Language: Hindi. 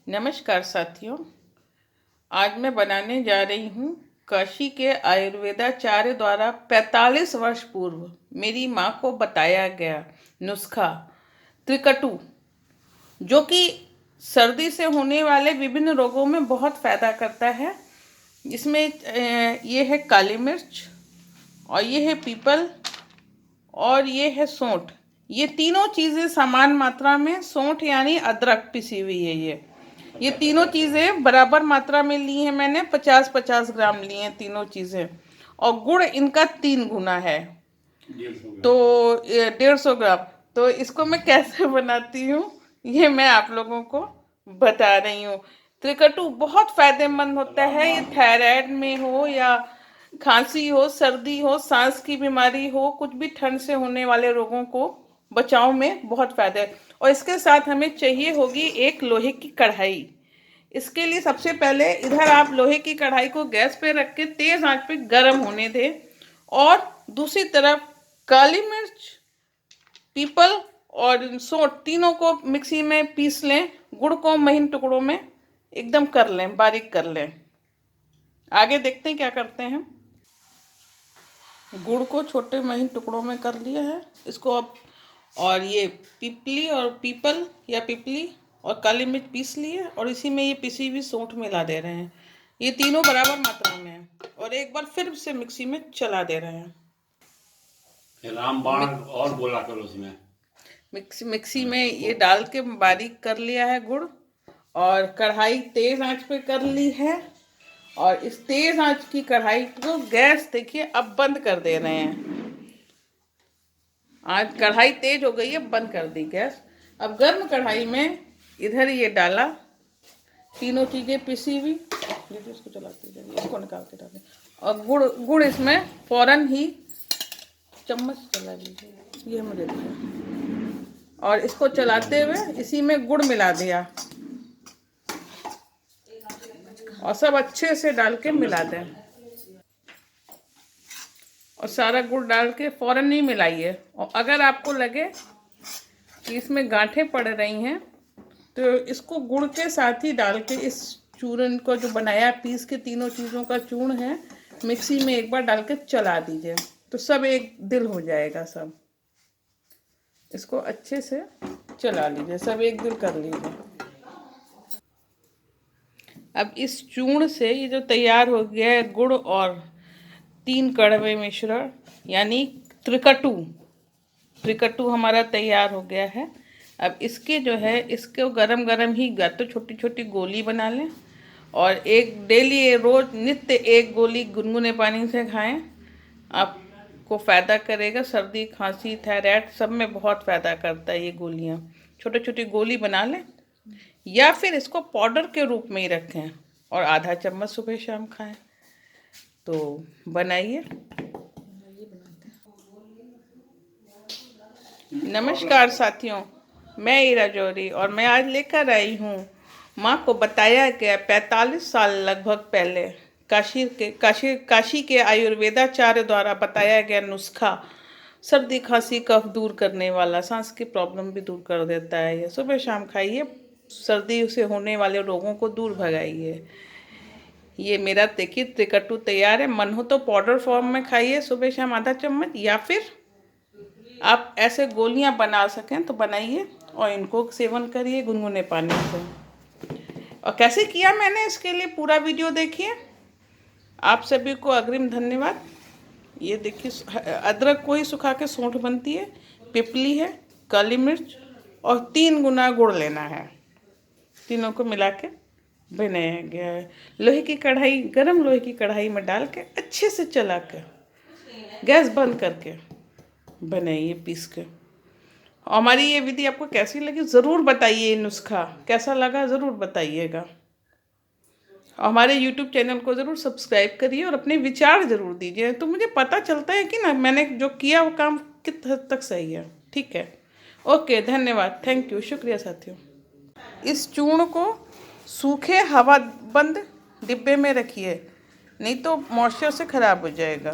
नमस्कार साथियों, आज मैं बनाने जा रही हूँ काशी के आयुर्वेदाचार्य द्वारा 45 वर्ष पूर्व मेरी माँ को बताया गया नुस्खा त्रिकटु, जो कि सर्दी से होने वाले विभिन्न रोगों में बहुत फायदा करता है। इसमें ये है काली मिर्च और ये है पीपल और ये है सौंठ। ये तीनों चीज़ें समान मात्रा में, सौंठ यानी अदरक पिसी हुई है, ये तीनों चीज़ें बराबर मात्रा में ली हैं मैंने। 50-50 ग्राम ली हैं तीनों चीज़ें। और गुड़ इनका 3 गुना है, तो 150 ग्राम। तो इसको मैं कैसे बनाती हूँ ये मैं आप लोगों को बता रही हूँ। त्रिकटु बहुत फायदेमंद होता है। ये थायराइड में हो या खांसी हो, सर्दी हो, सांस की बीमारी हो, कुछ भी ठंड से होने वाले रोगों को बचाव में बहुत फायदा है। और इसके साथ हमें चाहिए होगी एक लोहे की कढ़ाई। इसके लिए सबसे पहले इधर आप लोहे की कढ़ाई को गैस पे रख के तेज आंच पे गर्म होने दें, और दूसरी तरफ काली मिर्च, पीपल और सौंठ तीनों को मिक्सी में पीस लें। गुड़ को महीन टुकड़ों में एकदम कर लें, बारीक कर लें। आगे देखते हैं क्या करते हैं। गुड़ को छोटे महीन टुकड़ों में कर लिया है इसको अब, और ये पिपली और पीपल या पिपली और काली मिर्च पीस लिए, और इसी में ये पिसी हुई सौंठ मिला दे रहे हैं। ये तीनों बराबर मात्रा में है, और एक बार फिर से मिक्सी में चला दे रहे हैं। रामबाण और बोला करो उसमें। मिक्सी में ये डाल के बारीक कर लिया है गुड़, और कढ़ाई तेज आंच पे कर ली है। और इस तेज आंच की कढ़ाई को गैस देखिए अब बंद कर दे रहे हैं। आज कढ़ाई तेज हो गई है, बंद कर दी गैस। अब गर्म कढ़ाई में इधर ये डाला तीनों चीज़ें पिसी हुई, इसको चलाते जाइए, इसको निकाल के डालें। और गुड़ इसमें फौरन ही चम्मच चला लीजिए, ये मुझे दिया, और इसको चलाते हुए इसी में गुड़ मिला दिया, और सब अच्छे से डाल के मिला दें। और सारा गुड़ डाल के फौरन नहीं मिलाइए। और अगर आपको लगे कि इसमें गांठें पड़ रही हैं, तो इसको गुड़ के साथ ही डाल के इस चूर्ण को जो बनाया पीस के तीनों चीज़ों का चूर्ण है, मिक्सी में एक बार डाल के चला दीजिए, तो सब एक दिल हो जाएगा। सब इसको अच्छे से चला लीजिए, सब एक दिल कर लीजिए। अब इस चूर्ण से ये जो तैयार हो गया है गुड़ और 3 कड़वे मिश्रण यानी त्रिकटु हमारा तैयार हो गया है। अब इसके जो है इसको गरम गरम ही तो छोटी छोटी गोली बना लें, और एक डेली रोज नित्य एक गोली गुनगुने पानी से खाएं। आपको फ़ायदा करेगा। सर्दी, खांसी, थायराइड सब में बहुत फ़ायदा करता है ये गोलियां। छोटी छोटी गोली बना लें, या फिर इसको पाउडर के रूप में ही रखें और आधा चम्मच सुबह शाम खाएं। तो बनाइए। नमस्कार साथियों, मैं ईरा जौहरी, और मैं आज लेकर आई हूँ माँ को बताया गया 45 साल लगभग पहले काशी के आयुर्वेदाचार्य द्वारा बताया गया नुस्खा, सर्दी, खांसी, कफ दूर करने वाला, सांस की प्रॉब्लम भी दूर कर देता है। ये सुबह शाम खाइए, सर्दी से होने वाले रोगों को दूर भगाइए। ये मेरा देखिए त्रिकटु तैयार है। मन हो तो पाउडर फॉर्म में खाइए सुबह शाम आधा चम्मच, या फिर आप ऐसे गोलियां बना सकें तो बनाइए और इनको सेवन करिए गुनगुने पानी से। और कैसे किया मैंने, इसके लिए पूरा वीडियो देखिए। आप सभी को अग्रिम धन्यवाद। ये देखिए अदरक को ही सुखा के सौंठ बनती है, पिपली है, काली मिर्च और 3 गुना गुड़ लेना है। तीनों को मिला के बनाया गया है। लोहे की कढ़ाई, गरम लोहे की कढ़ाई में डाल के अच्छे से चला कर गैस बंद करके बनाइए पीस के। और हमारी ये विधि आपको कैसी लगी ज़रूर बताइए। ये नुस्खा कैसा लगा ज़रूर बताइएगा। और हमारे YouTube चैनल को ज़रूर सब्सक्राइब करिए और अपने विचार ज़रूर दीजिए, तो मुझे पता चलता है कि ना मैंने जो किया वो काम कित हद तक सही है। ठीक है, ओके, धन्यवाद, थैंक यू, शुक्रिया साथियों। इस चूर्ण को सूखे हवा बंद डिब्बे में रखिए, नहीं तो मॉइस्चर से ख़राब हो जाएगा।